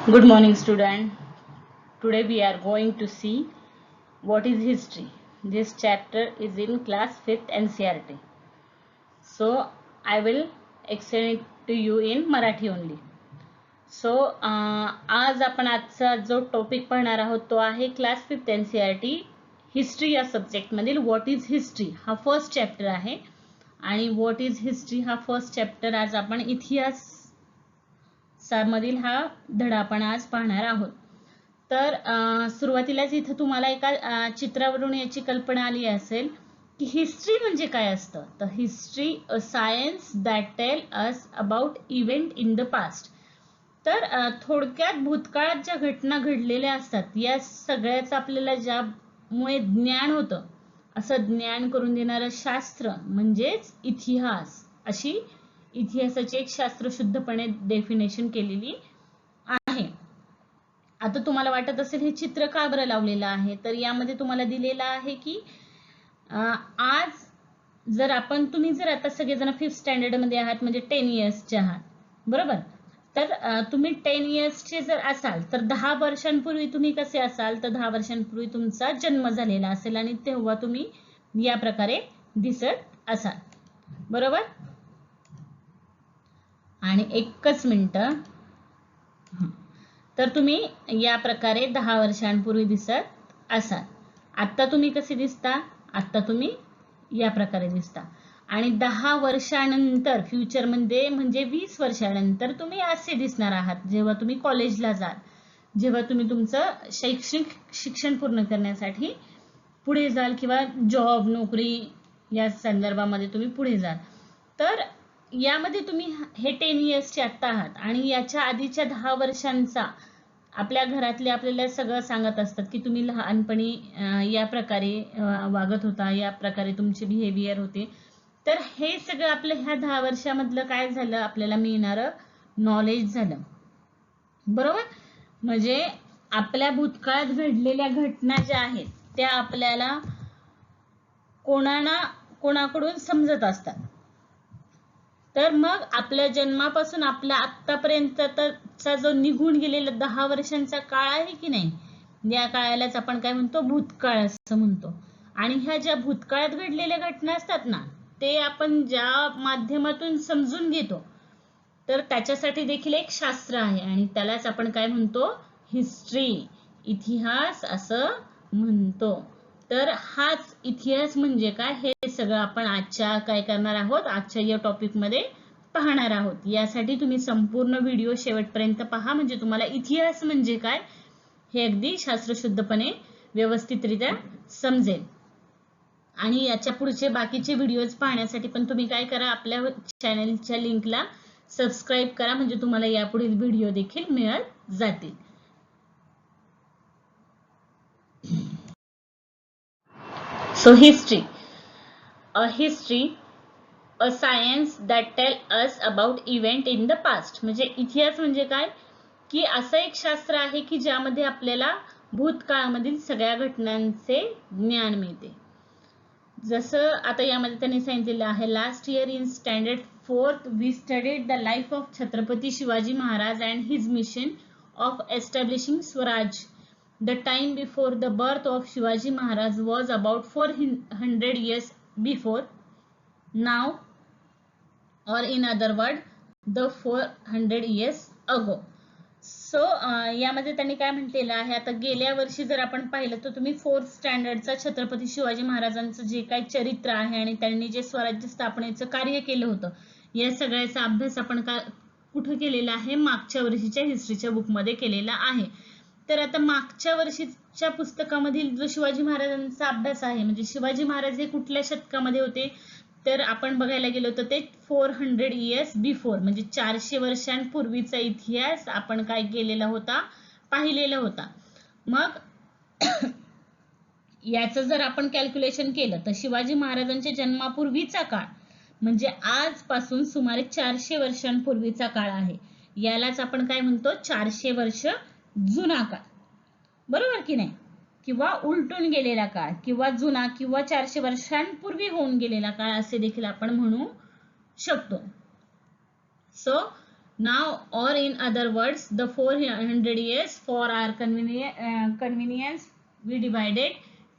Good morning, student. Today we are going to see what is history. This chapter is in class 5th NCERT. So I will explain it to you in Marathi only. So आज आपण आजचा जो topic पाहणार आहोत तो आहे class 5th NCERT history या subject मधील व्हॉट इज हिस्ट्री हा फर्स्ट चॅप्टर आहे. आणि व्हॉट इज हिस्ट्री हा फर्स्ट चॅप्टर आज आपण इतिहास मधील हा धडा आपण आज पाहणार आहोत. तर सुरुवातीलाच इथे तुम्हाला एका चित्रावरून याची कल्पना आली असेल की हिस्ट्री म्हणजे काय असतं. तर history a science that tell us about event in the past. तर थोडक्यात भूतकाळात ज्या घटना घडलेल्या असतात या सगळ्याच आपल्याला ज्यामुळे ज्ञान होतं असं ज्ञान करून देणारं शास्त्र म्हणजेच इतिहास. अशी इतिहासाची एक शास्त्रशुद्धपणे डेफिनेशन केलेली आहे. आता तुम्हाला वाटत असेल हे चित्र का बरं लावलेलं आहे. तर यामध्ये तुम्हाला दिलेलं आहे की आज जर तुम्ही जर आता सगळेजण 5th स्टँडर्ड मध्ये आहात म्हणजे 10 इयर्सचे आहात बरोबर. तर तुम्ही 10 इयर्सचे जर असाल तर 10 वर्षांपूर्वी तुम्ही कसे असाल. तर 10 वर्षांपूर्वी तुमचा जन्म झालेला असेल आणि तेव्हा तुम्ही या प्रकारे दिसत असाल बरोबर. आणि एकच मिनिट. तर तुम्ही या प्रकारे 10 वर्षांपूर्वी दिसत असाल. आता तुम्ही कसे दिसता. आता तुम्ही या प्रकारे दिसता. आणि 10 वर्षानंतर फ्युचर मध्ये म्हणजे 20 वर्षानंतर तुम्ही असे दिसणार आहात जेव्हा तुम्ही कॉलेजला जाल, जेव्हा तुम्ही तुमचं शैक्षणिक शिक्षण पूर्ण करण्यासाठी पुढे जाल किंवा जॉब नोकरी या संदर्भामध्ये तुम्ही पुढे जाल. तर यामध्ये तुम्ही हे 10 इयर्सचे आत्ता आहात आणि याच्या आधीच्या 10 वर्षांचा आपल्या घरातले आपल्याला सगळं सांगत असतात की तुम्ही लहानपणी या प्रकारे वागत होता, या प्रकारे तुमचे बिहेवियर होते. तर हे सगळं आपलं ह्या 10 वर्षामधलं काय झालं आपल्याला मिळणारं नॉलेज झालं बरोबर. म्हणजे आपल्या भूतकाळात घडलेल्या घटना ज्या आहेत त्या आपल्याला कोणाकडून समजत असतात. तर मग आपल्या जन्मापासून आपल्या आतापर्यंतचा जो निघून गेलेला 10 वर्षांचा काळ आहे की नाही या काळालाच आपण काय म्हणतो भूतकाळ असं म्हणतो. आणि ह्या ज्या भूतकाळात घडलेल्या घटना असतात ना ते आपण ज्या माध्यमातून समजून घेतो तर त्याच्यासाठी देखील एक शास्त्र आहे आणि त्यालाच आपण काय म्हणतो हिस्ट्री इतिहास असं म्हणतो. तर हाच इतिहास म्हणजे काय हे सगळं आपण आजच्या काय करणार आहोत आजच्या या टॉपिक मध्ये पाहणार आहोत. यासाठी तुम्ही संपूर्ण व्हिडिओ शेवटपर्यंत पहा म्हणजे तुम्हाला इतिहास म्हणजे काय हे अगदी शास्त्रशुद्धपणे व्यवस्थितरित्या समजेल. आणि याच्या पुढचे बाकीचे व्हिडिओज पाहण्यासाठी पण तुम्ही काय करा आपल्या चॅनलच्या लिंकला सबस्क्राईब करा म्हणजे तुम्हाला यापुढील व्हिडिओ देखील मिळत जातील. So history. A history, a science that tell us about event in the past. म्हणजे इतिहास म्हणजे काय की असं एक शास्त्र आहे की ज्यामध्ये आपल्याला भूतकाळामधील सगळ्या घटनांचे ज्ञान मिळते. जसं आता यामध्ये त्यांनी सांगितलेलं आहे last year in standard 4th we studied the life of Chhatrapati Shivaji Maharaj and his mission of establishing Swaraj. The time before the birth of Shivaji Maharaj was about 400 years before now, or in other word the 400 years ago. So यामध्ये त्यांनी काय म्हटलेलं आहे आता गेल्या वर्षी जर आपण पाहिलं तर तुम्ही 4th स्टँडर्डचा छत्रपती शिवाजी महाराजांचं जे काही चरित्र आहे आणि त्यांनी जे स्वराज्य स्थापनेचं कार्य केलं होतं या सगळ्याचा अभ्यास आपण कुठे केलेला आहे मागच्या वर्षीच्या हिस्ट्रीच्या बुक मध्ये केलेला आहे. तर आता मागच्या वर्षीच्या पुस्तकामधील जो शिवाजी महाराजांचा अभ्यास आहे म्हणजे शिवाजी महाराज हे कुठल्या शतकामध्ये होते तर आपण बघायला गेलो तर ते 400 इयर्स बिफोर म्हणजे 400 वर्षांपूर्वीचा इतिहास आपण काय केलेला होता पाहिलेला होता. मग याचं जर आपण कॅल्क्युलेशन केलं तर शिवाजी महाराजांच्या जन्मापूर्वीचा काळ म्हणजे आजपासून सुमारे 400 वर्षांपूर्वीचा काळ आहे. यालाच आपण काय म्हणतो 400 वर्ष जुना काळ बरोबर की नाही. किंवा उलटून गेलेला काळ किंवा जुना किंवा 400 वर्षांपूर्वी होऊन गेलेला काळ असे देखील आपण म्हणू शकतो. So Now, or in other words, the 400 years for our convenience, we divided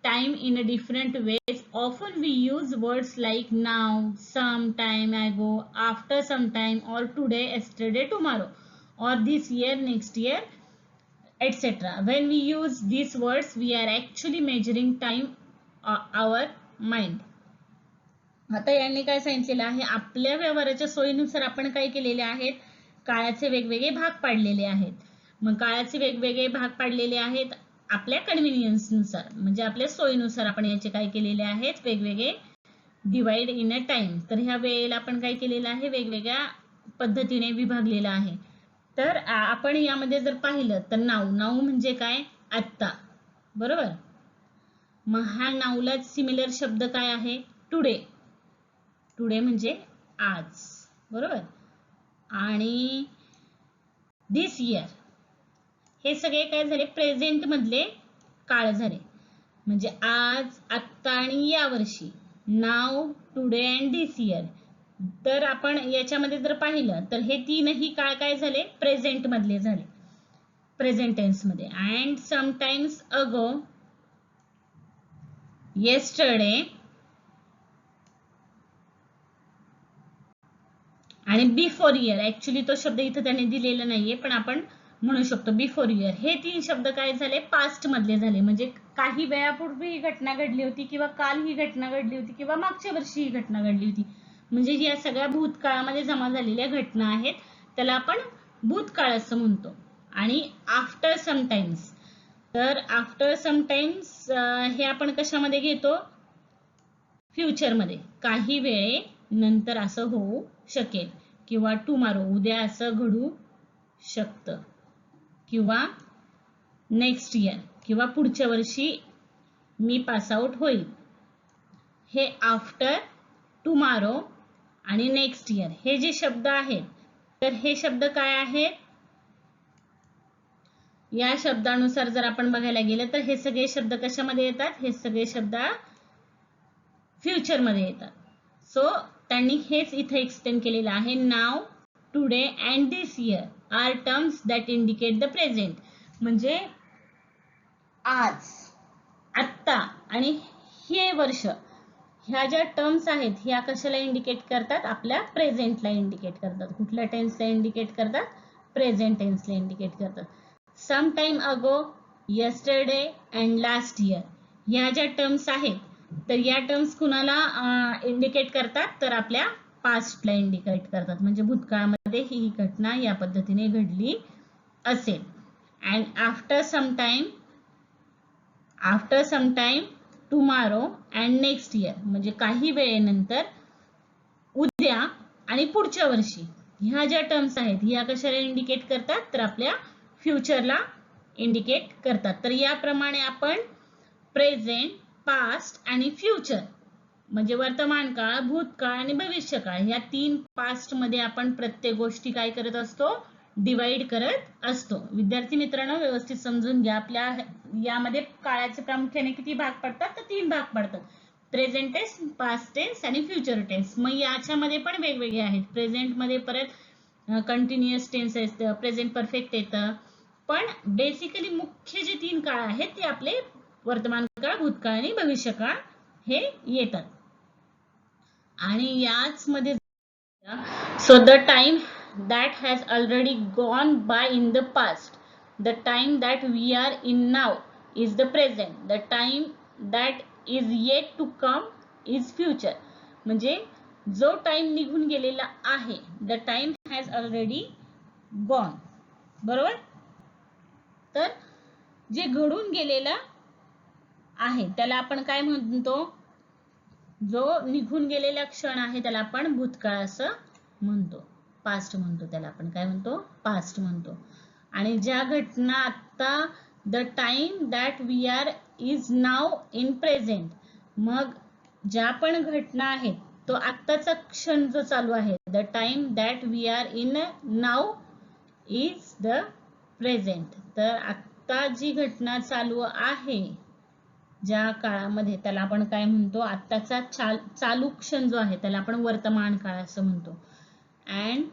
time in a different ways. Often we use words like now, some time ago, after some time, or today, yesterday, tomorrow, or this year, next year, etc. When we use these words, we are actually measuring time our mind. आता यांनी काय सांगितलेलं आहे, आपल्या व्यवहाराच्या सोयीनुसार आपण काय केलेले आहेत, काळाचे वेगवेगळे भाग पाडलेले आहेत. मग काळाचे वेगवेगळे भाग पाडलेले आहेत आपल्या कन्व्हिनियन्स नुसार, म्हणजे आपल्या सोयीनुसार आपण याचे काय केलेले आहेत, वेगवेगळे डिवाइड इन अ टाइम. तर ह्या वेळेला आपण काय केलेलं आहे, वेगवेगळ्या पद्धतीने विभागलेलं आहे. तर आपण यामध्ये जर पाहिलं तर नाव म्हणजे काय, आत्ता, बरोबर. मग ह्या नावला सिमिलर शब्द काय आहे, टुडे. टुडे म्हणजे आज, बरोबर. आणि दिस इयर, हे सगळे काय झाले, प्रेझेंट मधले काळ झाले. म्हणजे आज, आत्ता आणि या वर्षी. नाव, टुडे अँड दिस इयर. तर आपण याच्यामध्ये जर पाहिलं तर हे तीनही काळ काय झाले, प्रेझेंट मधले झाले, प्रेझेंट टेन्स मध्ये. अँड समटाइम्स अगो, येस्टरडे आणि बिफोर इयर. ऍक्च्युली तो शब्द इथं त्याने दिलेला नाहीये, पण आपण म्हणू शकतो बिफोर इयर. हे तीन शब्द काय झाले, पास्ट मधले झाले. म्हणजे काही वेळापूर्वी ही घटना घडली होती, किंवा काल ही घटना घडली होती, किंवा मागच्या वर्षी ही घटना घडली होती. म्हणजे या सगळ्या भूतकाळामध्ये जमा झालेल्या घटना आहेत, त्याला आपण भूतकाळ असं म्हणतो. आणि आफ्टर समटाइम्स, तर आफ्टर समटाइम्स हे आपण कशामध्ये घेतो, फ्युचर मध्ये. काही वेळे नंतर असं होऊ शकेल, किंवा टुमारो, उद्या असं घडू शकतं, किंवा नेक्स्ट इयर, किंवा पुढच्या वर्षी मी पास आउट होईल. हे आफ्टर, टुमारो आणि नेक्स्ट इयर हे जे शब्द आहेत, तर हे शब्द काय आहेत, या शब्दानुसार जर आपण बघायला गेलं तर हे सगळे शब्द कशामध्ये येतात, हे सगळे शब्द फ्युचर मध्ये येतात. सो त्यांनी हेच इथे एक्सप्लेन केलेलं आहे. Now, today and this year are terms that indicate the present. म्हणजे आज, आत्ता आणि हे वर्ष, ह्या ज्या टर्म्स आहेत ह्या कशाला इंडिकेट करतात, आपल्या प्रेझेंटला इंडिकेट करतात. कुठल्या टेन्सला इंडिकेट करतात, प्रेझेंट टेन्सला इंडिकेट करतात. Some time ago, yesterday and last year, ह्या ज्या टर्म्स आहेत, तर या टर्म्स कुणाला इंडिकेट करतात, तर आपल्या पास्टला इंडिकेट करतात. म्हणजे भूतकाळामध्ये ही घटना या पद्धतीने घडली असेल. And after some time, tomorrow and next year, म्हणजे काही वेळेनंतर, उद्या आणि पुढच्या वर्षी, ह्या ज्या टर्म्स आहेत ह्या कशाला इंडिकेट करतात, तर आपल्या फ्युचरला इंडिकेट करतात. तर याप्रमाणे आपण प्रेझेंट, पास्ट आणि फ्युचर, म्हणजे वर्तमान काळ, भूतकाळ आणि भविष्यकाळ, या तीन पास्ट मध्ये आपण प्रत्येक गोष्टी काय करत असतो, डिवाइड करत असतो. विद्यार्थी मित्रांनो, व्यवस्थित समजून घ्या. आपल्या यामध्ये काळाचे प्रामुख्याने किती भाग पडतात, तर तीन भाग पडतात. प्रेझेंट टेन्स, पास्ट टेन्स आणि फ्युचर टेन्स. मग याच्यामध्ये पण वेगवेगळे आहेत. प्रेझेंट मध्ये परत कंटिन्युअस टेन्स असतं, प्रेझेंट परफेक्ट येतं, पण बेसिकली मुख्य जे तीन काळ आहेत ते आपले वर्तमान काळ, भूतकाळ आणि भविष्यकाळ हे येतात. आणि याच मध्ये so the time that has already gone by in the past, the time that we are in now is the present, the time that is yet to come is future. म्हणजे जो टाइम निघून गेलेला आहे, the time has already gone, बरोबर. तर जे घडून गेलेला आहे त्याला आपण काय म्हणतो, जो निघून गेलेला क्षण आहे त्याला आपण भूतकाळ असं म्हणतो, पास्ट म्हणतो, त्याला आपण काय म्हणतो, पास्ट म्हणतो. आणि ज्या घटना आता, the time that we are is now in present, मग ज्या पण घटना आहेत तो आत्ताचा क्षण जो चालू आहे, the time that we are in now is the present. तर आत्ता जी घटना चालू आहे ज्या काळामध्ये, त्याला आपण काय म्हणतो, आत्ताचा चालू क्षण जो आहे त्याला आपण वर्तमान काळ असं म्हणतो. And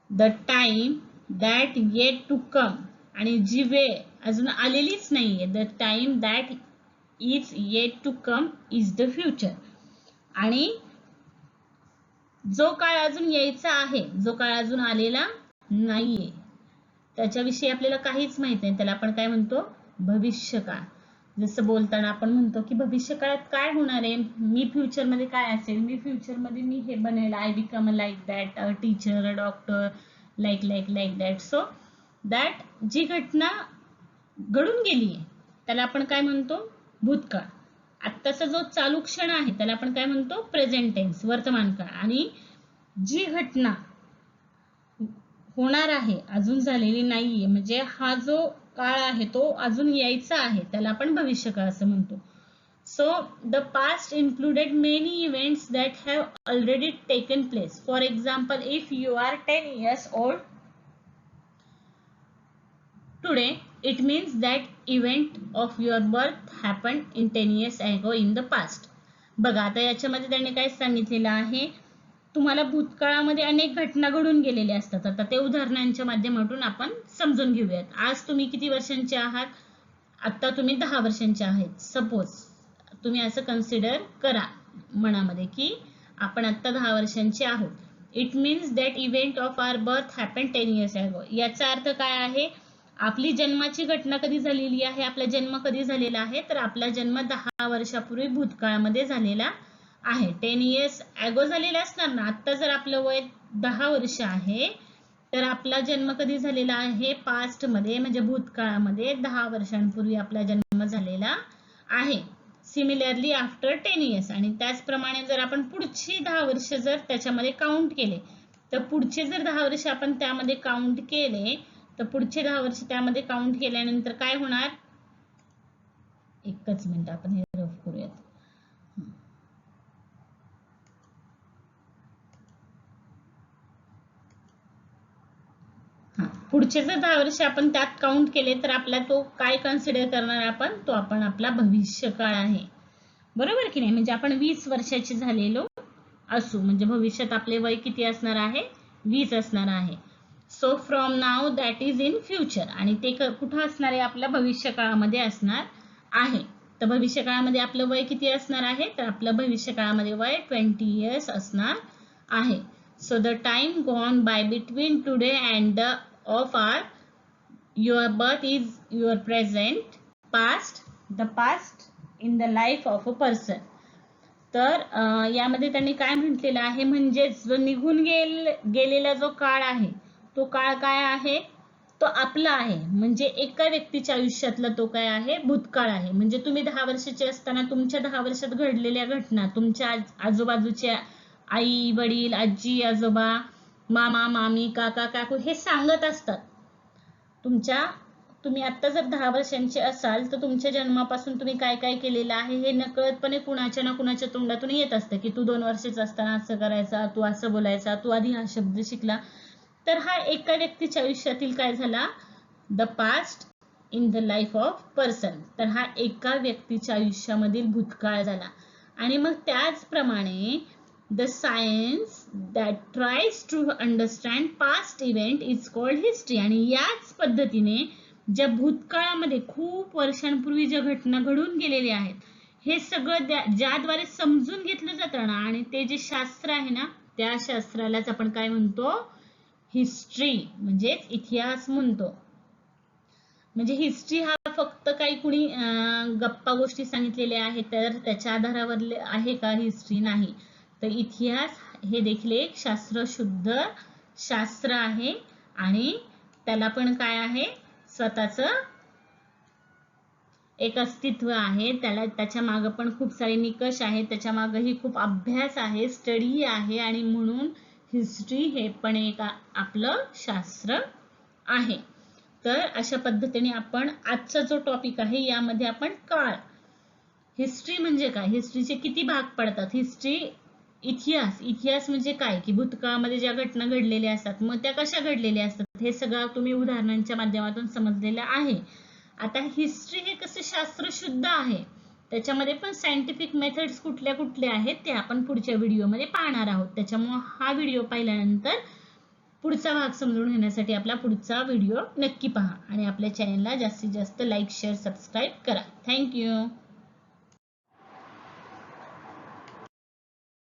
the time that yet to come, आणि जी वेळ अजून आलेलीच नाहीये, the time that is yet to come is the future. आणि जो काळ अजून यायचा आहे, जो काळ अजून आलेला नाहीये, त्याच्याविषयी आपल्याला काहीच माहित नाही, त्याला आपण काय म्हणतो, भविष्यकाळ. जसं बोलताना आपण म्हणतो की भविष्य काळात काय होणार आहे, मी फ्युचर मध्ये काय असेल, मी फ्युचर मध्ये मी हे बनेल, I become like that, a teacher, a doctor, like that. So that जी घटना घडून गेली आहे त्याला आपण काय म्हणतो, भूतकाळ. आत्ताचा जो चालू क्षण आहे त्याला आपण काय म्हणतो, प्रेझेंट टेन्स, वर्तमान काळ. आणि जी घटना होणार आहे, अजून झालेली नाहीये, म्हणजे हा जो काळ आहे तो अजून यायचा आहे, त्याला आपण भविष्यकाळ असं म्हणतो. So the past included many events that have already taken place. For example, if you are 10 years old today, it means that event of your birth happened in 10 years ago in the past. बघा आता याच्यामध्ये त्यांनी काय सांगितलेलं आहे, तुम्हाला भूतकाळामध्ये अनेक घटना घडून गेलेल्या असतात. आता ते उदाहरणांच्या माध्यमातून आपण समजून घेऊयात. आज तुम्ही किती वर्षांचे आहात, आता तुम्ही 10 वर्षांचे आहेत. सपोज तुम्ही असं कन्सिडर करा मनामध्ये की आपण आता 10 वर्षांचे आहोत. It means that event of our birth happen 10 years ago. याचा अर्थ काय आहे, आपली जन्माची घटना कधी झालेली आहे, आपला जन्म कधी झालेला आहे, तर आपला जन्म 10 वर्षापूर्वी भूतकाळामध्ये झालेला आहे. 10 years ago झालेला असणार ना. आता जर आपलं वय 10 वर्ष आहे तर आपला जन्म कधी झालेला आहे, पास्ट मध्ये, म्हणजे भूतकाळामध्ये 10 वर्षांपूर्वी आपला जन्म झालेला आहे. Similarly after 10 years. आणि त्याचप्रमाणे जर आपण पुढची 10 वर्ष जर त्याच्यामध्ये काउंट केले, तर पुढचे जर 10 वर्ष आपण त्यामध्ये काउंट केले, तर पुढचे 10 वर्ष त्यामध्ये काउंट केल्यानंतर काय होणार, एकच मिनिट आपण हे रफ करूयात. पुढचे जर 10 वर्ष आपण त्यात काउंट केले तर आपला तो काय कन्सिडर करणार आपण, तो आपण आपला भविष्यकाळ आहे. बरोबर की नाही. म्हणजे आपण 20 वर्षाचे झालेलो असू, म्हणजे भविष्यात आपले वय किती असणार आहे, 20 असणार आहे. So from now that is in future. आणि ते कुठं असणार आहे, आपल्या भविष्यकाळामध्ये असणार आहे. तर भविष्यकाळामध्ये आपलं वय किती असणार आहे, तर आपलं भविष्यकाळामध्ये वय 20 years असणार आहे. So the time gone by between today and the of our your birth is your present past, the past in the life of a person. तर यामध्ये त्यांनी काय म्हटलेलं आहे, म्हणजेच जो निघून गेलेला जो काळ आहे तो काळ काय आहे, तो आपला आहे. म्हणजे एका व्यक्तीच्या आयुष्यातला तो काय आहे, भूतकाळ आहे. म्हणजे तुम्ही 10 वर्षाचे असताना तुमच्या 10 वर्षात घडलेल्या घटना तुमच्या आजूबाजूच्या आई वडील, आजी आजोबा, मामा मामी, काका काकू हे सांगत असतात. तुम्ही आता जर 10 वर्षांचे असाल तर तुमच्या जन्मापासून तुम्ही काय काय केलेलं आहे हे नकळतपणे कुणाच्या ना कुणाच्या तोंडातून येत असतं, की तू 2 वर्षाचा असताना असं करायचा, तू असं बोलायचा, तू आधी हा शब्द शिकला. तर हा एका व्यक्तीच्या आयुष्यातील काय झाला, the past in the life of person. तर हा एका व्यक्तीच्या आयुष्यामधील भूतकाळ झाला. आणि मग त्याचप्रमाणे the science that tries to understand past event is called history. आणि याच पद्धतीने ज्या भूतकाळामध्ये खूप वर्षांपूर्वी ज्या घटना घडून गेलेल्या आहेत हे सगळं ज्याद्वारे समजून घेतलं जातं ना, आणि ते जे शास्त्र आहे ना, त्या शास्त्रालाच आपण काय म्हणतो, हिस्ट्री, म्हणजे इतिहास म्हणतो. म्हणजे हिस्ट्री हा फक्त काही कुणी गप्पा गोष्टी सांगितलेल्या आहेत तर त्याच्या आधारावर आहे का, हिस्ट्री नाही. तर इतिहास हे देखील एक शास्त्र, शुद्ध शास्त्र आहे. आणि त्याला पण काय आहे, स्वतःच एक अस्तित्व आहे. त्याच्या मागे पण खूप सारे निकष आहेत, त्याच्या मागेही खूप अभ्यास आहे, स्टडी आहे. आणि म्हणून हिस्ट्री हे पण एक आपलं शास्त्र आहे. तर अशा पद्धतीने आपण आजचा जो टॉपिक आहे यामध्ये आपण काळ, हिस्ट्री म्हणजे काय, हिस्ट्रीचे किती भाग पडतात, हिस्ट्री इतिहास म्हणजे काय, की भूतकाळामध्ये ज्या घटना घडलेल्या असतात मग त्या कशा घडलेल्या असतात हे सगळं तुम्ही उदाहरणांच्या माध्यमातून समजलेलं आहे. आता हिस्ट्री हे कसं शास्त्र शुद्ध आहे, त्याच्यामध्ये पण सायंटिफिक मेथड्स कुठल्या आहेत ते आपण पुढच्या व्हिडिओमध्ये पाहणार आहोत. त्याच्यामुळे हा व्हिडिओ पाहिल्यानंतर पुढचा भाग समजून घेण्यासाठी आपला पुढचा व्हिडिओ नक्की पहा आणि आपल्या चॅनलला जास्तीत जास्त लाईक शेअर सबस्क्राईब करा. थँक्यू.